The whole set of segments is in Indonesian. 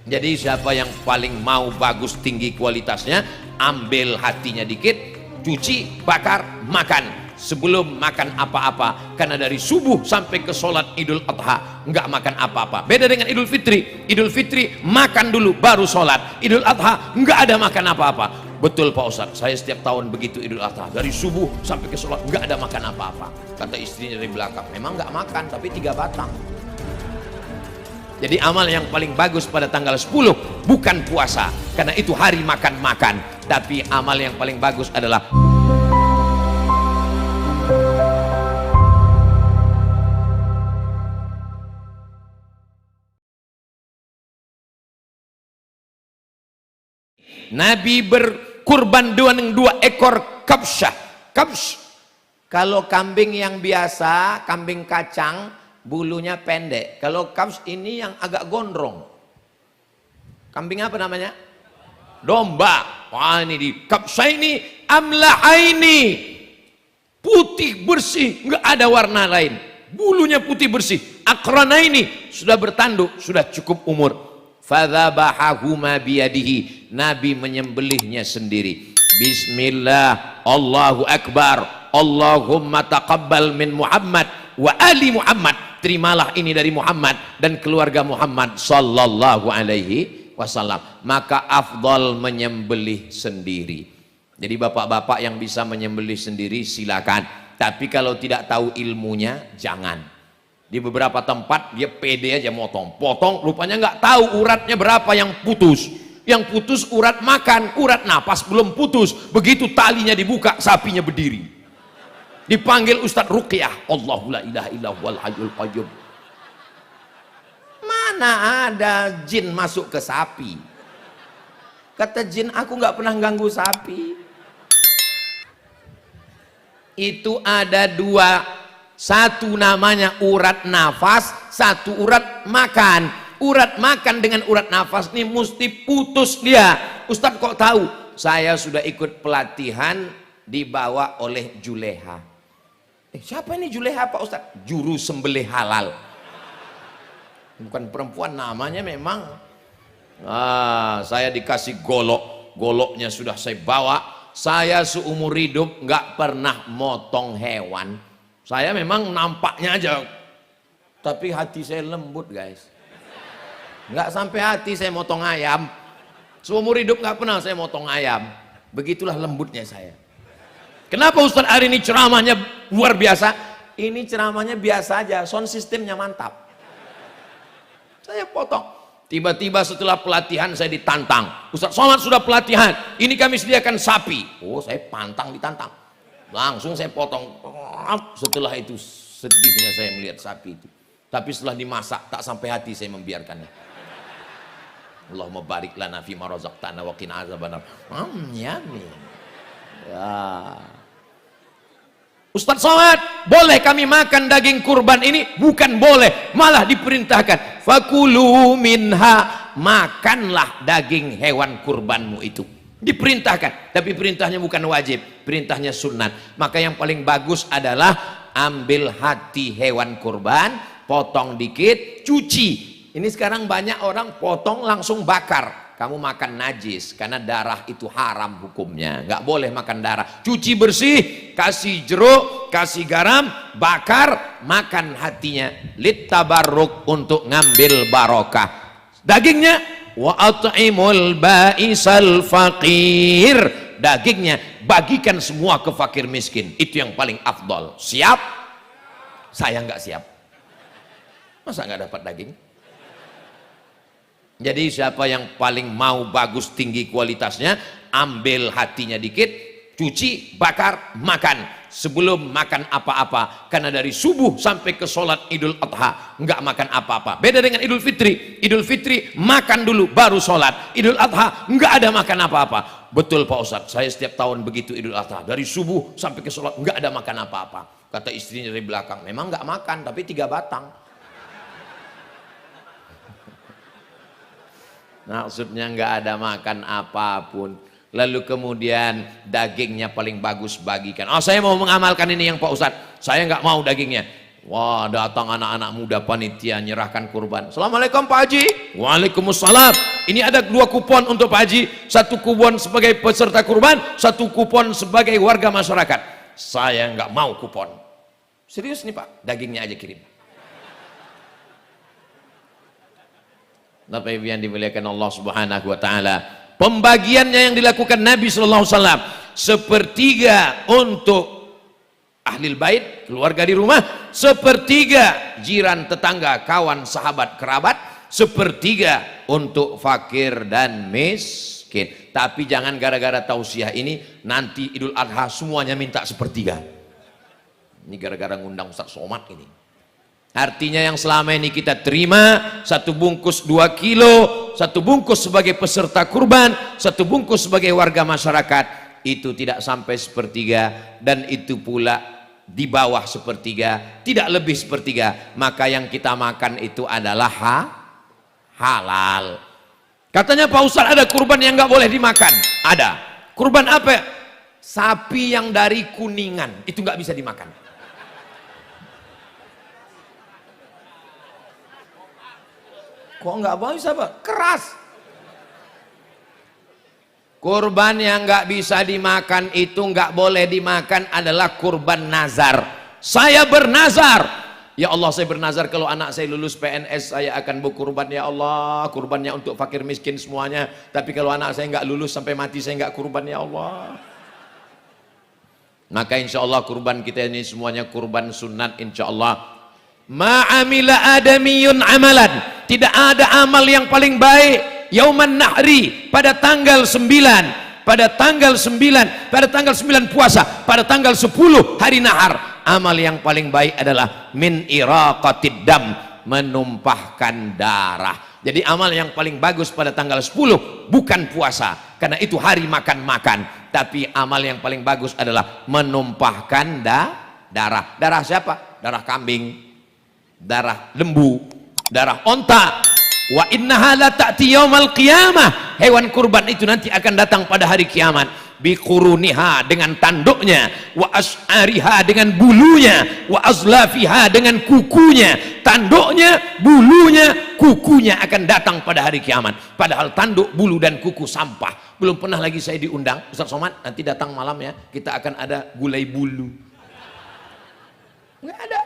Jadi siapa yang paling mau bagus tinggi kualitasnya, ambil hatinya dikit, cuci, bakar, makan sebelum makan apa-apa. Karena dari subuh sampai ke sholat Idul Adha nggak makan apa-apa. Beda dengan Idul Fitri. Idul Fitri makan dulu baru sholat. Idul Adha nggak ada makan apa-apa. Betul Pak Ustadz, saya setiap tahun begitu Idul Adha, dari subuh sampai ke sholat nggak ada makan apa-apa. Kata istrinya dari belakang, memang nggak makan tapi 3 batang. Jadi amal yang paling bagus pada tanggal 10 bukan puasa, karena itu hari makan-makan. Tapi amal yang paling bagus adalah Nabi berkurban dengan 2 ekor kabsyah. Kabsh, kalau kambing yang biasa, kambing kacang, bulunya pendek. Kalau kabs ini yang agak gondrong. Kambing apa namanya? Domba. Wah, ini di kabsah ini amlahaini, putih bersih, nggak ada warna lain. Bulunya putih bersih. Akrana ini sudah bertanduk, sudah cukup umur. Fadzabahahuma biyadihi, Nabi menyembelihnya sendiri. Bismillah, Allahu Akbar, Allahumma taqabbal min Muhammad wa ali Muhammad. Terimalah ini dari Muhammad dan keluarga Muhammad sallallahu alaihi wasallam. Maka afdal menyembelih sendiri. Jadi bapak-bapak yang bisa menyembelih sendiri silakan. Tapi kalau tidak tahu ilmunya jangan. Di beberapa tempat dia pede aja potong rupanya nggak tahu uratnya berapa yang putus. Yang putus urat makan, urat napas belum putus. Begitu talinya dibuka, sapinya berdiri. Dipanggil Ustadz Ruqyah, Allahu la ilaha illallahul hayyul qayyum. Mana ada jin masuk ke sapi? Kata jin, aku nggak pernah ganggu sapi. Itu ada 2, satu namanya urat nafas, satu urat makan. Urat makan dengan urat nafas ini mesti putus dia. Ustadz kok tahu? Saya sudah ikut pelatihan dibawa oleh Juleha. Siapa ini Juleha Pak Ustadz? Juru sembelih halal. Bukan perempuan, namanya memang. Saya dikasih golok, goloknya sudah saya bawa. Saya seumur hidup nggak pernah motong hewan. Saya memang nampaknya aja, tapi hati saya lembut guys. Nggak sampai hati saya motong ayam. Seumur hidup nggak pernah saya motong ayam. Begitulah lembutnya saya. Kenapa Ustadz hari ini ceramahnya luar biasa? Ini ceramahnya biasa aja, sound systemnya mantap. Saya potong. Tiba-tiba setelah pelatihan saya ditantang. Ustadz sholat sudah pelatihan, ini kami sediakan sapi. Oh, saya pantang ditantang. Langsung saya potong. Setelah itu sedihnya saya melihat sapi itu. Tapi setelah dimasak tak sampai hati saya membiarkannya. Allahumma barik lana fima razaqtana wa qina azabannar. Yummy. Ya. Ustadz Somad, boleh kami makan daging kurban ini? Bukan boleh, malah diperintahkan. Fakulu minha, makanlah daging hewan kurbanmu itu. Diperintahkan, tapi perintahnya bukan wajib, perintahnya sunat. Maka yang paling bagus adalah ambil hati hewan kurban, potong dikit, cuci. Ini sekarang banyak orang potong langsung bakar. Kamu makan najis, karena darah itu haram hukumnya, nggak boleh makan darah. Cuci bersih, kasih jeruk, kasih garam, bakar, makan hatinya. Littabarruk, untuk ngambil barokah. Dagingnya wa at'imul ba'isal faqir, dagingnya bagikan semua ke fakir miskin. Itu yang paling afdol. Siap? Saya nggak siap. Masa nggak dapat daging? Jadi siapa yang paling mau bagus tinggi kualitasnya, ambil hatinya dikit, cuci, bakar, makan sebelum makan apa-apa. Karena dari subuh sampai ke sholat Idul Adha nggak makan apa-apa. Beda dengan Idul Fitri. Idul Fitri makan dulu baru sholat. Idul Adha nggak ada makan apa-apa. Betul Pak Ustadz, saya setiap tahun begitu Idul Adha, dari subuh sampai ke sholat nggak ada makan apa-apa. Kata istrinya dari belakang, memang nggak makan tapi 3 batang. Maksudnya nggak ada makan apapun. Lalu kemudian dagingnya paling bagus bagikan. Oh, saya mau mengamalkan ini yang Pak Ustadz, saya nggak mau dagingnya. Wah, datang anak-anak muda panitia nyerahkan kurban. Assalamualaikum Pak Haji. Waalaikumsalam. ini ada 2 kupon untuk Pak Haji, 1 kupon sebagai peserta kurban, 1 kupon sebagai warga masyarakat. Saya nggak mau kupon. Serius nih Pak, dagingnya aja kirim. Bapak Ibu yang dimuliakan Allah Subhanahu wa taala, pembagiannya yang dilakukan Nabi sallallahu alaihi wasallam, sepertiga untuk ahli bait, keluarga di rumah, sepertiga jiran, tetangga, kawan, sahabat, kerabat, sepertiga untuk fakir dan miskin. Tapi jangan gara-gara tausiah ini nanti Idul Adha semuanya minta sepertiga. Ini gara-gara ngundang Ustaz Somad ini. Artinya yang selama ini kita terima 1 bungkus 2 kilo, 1 bungkus sebagai peserta kurban, 1 bungkus sebagai warga masyarakat, itu tidak sampai sepertiga, dan itu pula di bawah sepertiga, tidak lebih sepertiga. Maka yang kita makan itu adalah halal. Katanya Pak Ustadz ada kurban yang nggak boleh dimakan. Ada. Kurban apa? Sapi yang dari Kuningan itu nggak bisa dimakan. Kok nggak bisa Pak? Keras. Kurban yang nggak bisa dimakan itu nggak boleh dimakan adalah kurban nazar. Saya bernazar, ya Allah saya bernazar kalau anak saya lulus PNS saya akan berkurban ya Allah, kurbannya untuk fakir miskin semuanya. Tapi kalau anak saya nggak lulus sampai mati saya nggak kurban ya Allah. Maka insya Allah kurban kita ini semuanya kurban sunat insya Allah. Ma'amila adamiyun amalan, tidak ada amal yang paling baik Yauman Nahri, pada tanggal 9, pada tanggal 9, pada tanggal 9 puasa, pada tanggal 10 hari nahar, amal yang paling baik adalah min iraqatid dam, menumpahkan darah. Jadi amal yang paling bagus pada tanggal 10 bukan puasa, karena itu hari makan-makan, tapi amal yang paling bagus adalah menumpahkan darah. Darah siapa? Darah kambing, darah lembu, darah onta. Wa innaha la ta'ti yaumal qiyamah, hewan kurban itu nanti akan datang pada hari kiamat, biquruniha dengan tanduknya, wa as'ariha dengan bulunya, wa azlafiha dengan kukunya. Tanduknya, bulunya, kukunya akan datang pada hari kiamat. Padahal tanduk, bulu dan kuku sampah. Belum pernah lagi saya diundang Ustaz Somad, nanti datang malam ya, kita akan ada gulai bulu. Nggak ada.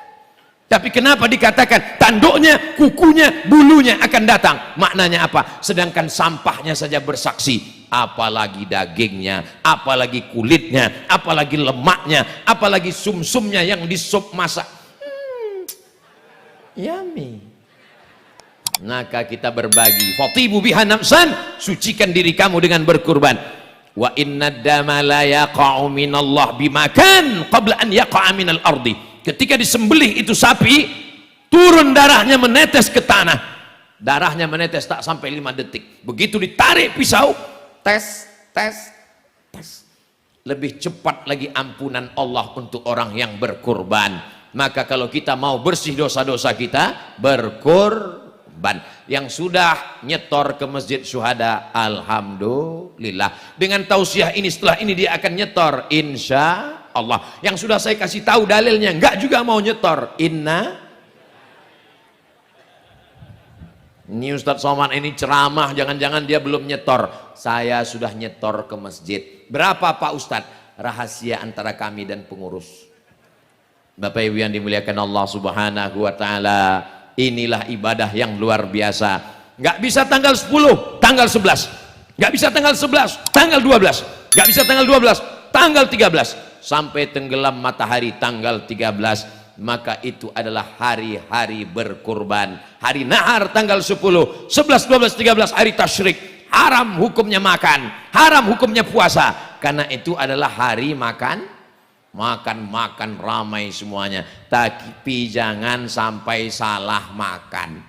Tapi kenapa dikatakan tanduknya, kukunya, bulunya akan datang? Maknanya apa? Sedangkan sampahnya saja bersaksi, apalagi dagingnya, apalagi kulitnya, apalagi lemaknya, apalagi sumsumnya yang di sup masak. Yummy. Maka kita berbagi. Fatibu biha nafsan, sucikan diri kamu dengan berkurban. Wa inna dama la yaqa'u minallah bimakan qabla an yaqa'a minal ardi. Ketika disembelih itu sapi, turun darahnya menetes ke tanah. Darahnya menetes tak sampai 5 detik. Begitu ditarik pisau, tes. Lebih cepat lagi ampunan Allah untuk orang yang berkurban. Maka kalau kita mau bersih dosa-dosa kita, berkurban. Yang sudah nyetor ke Masjid Syuhada, alhamdulillah. Dengan tausiah ini, setelah ini dia akan nyetor, insya Allah. Yang sudah saya kasih tahu dalilnya enggak juga mau nyetor, ini Ustadz Somad ini ceramah, jangan-jangan dia belum nyetor. Saya sudah nyetor ke masjid. Berapa Pak Ustadz? Rahasia antara kami dan pengurus. Bapak Ibu yang dimuliakan Allah Subhanahu wa taala, inilah ibadah yang luar biasa. Enggak bisa tanggal 10, tanggal 11. Enggak bisa tanggal 11, tanggal 12. Enggak bisa tanggal 12, tanggal 13. Sampai tenggelam matahari tanggal 13, maka itu adalah hari-hari berkurban. Hari nahar tanggal 10, 11, 12, 13 hari tasyrik. Haram hukumnya makan, haram hukumnya puasa, karena itu adalah hari makan ramai semuanya. Tapi jangan sampai salah makan.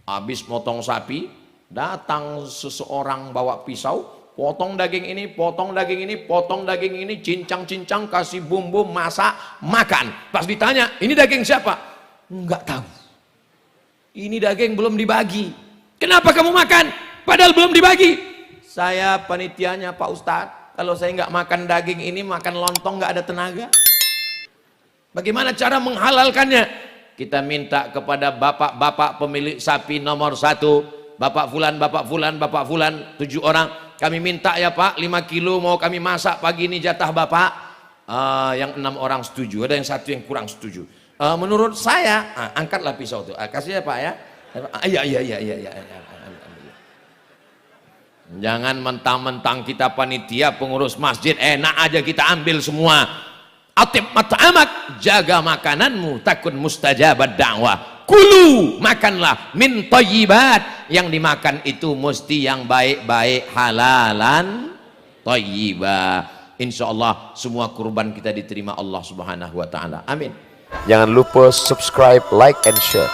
Habis motong sapi, datang seseorang bawa pisau, potong daging ini, potong daging ini, potong daging ini, cincang-cincang, kasih bumbu, masak, makan. Pas ditanya, ini daging siapa? Enggak tahu. Ini daging belum dibagi. Kenapa kamu makan? Padahal belum dibagi. Saya panitianya Pak Ustadz, kalau saya nggak makan daging ini, makan lontong nggak ada tenaga. Bagaimana cara menghalalkannya? Kita minta kepada bapak-bapak pemilik sapi nomor 1, Bapak Fulan, Bapak Fulan, Bapak Fulan, 7 orang. Kami minta ya Pak, 5 kilo mau kami masak pagi ini jatah Bapak. Yang 6 orang setuju, ada yang 1 yang kurang setuju. Menurut saya, angkatlah pisau itu. Kasih ya Pak ya. Iya. Jangan mentang-mentang kita panitia pengurus masjid, enak aja kita ambil semua. Atib mat'amak, jaga makananmu, takun mustajabad da'wah. Kulu, makanlah min thayyibat, yang dimakan itu mesti yang baik-baik, halalan thayyibah. Insyaallah semua kurban kita diterima Allah Subhanahu wa taala. Amin. Jangan lupa subscribe, like, and share.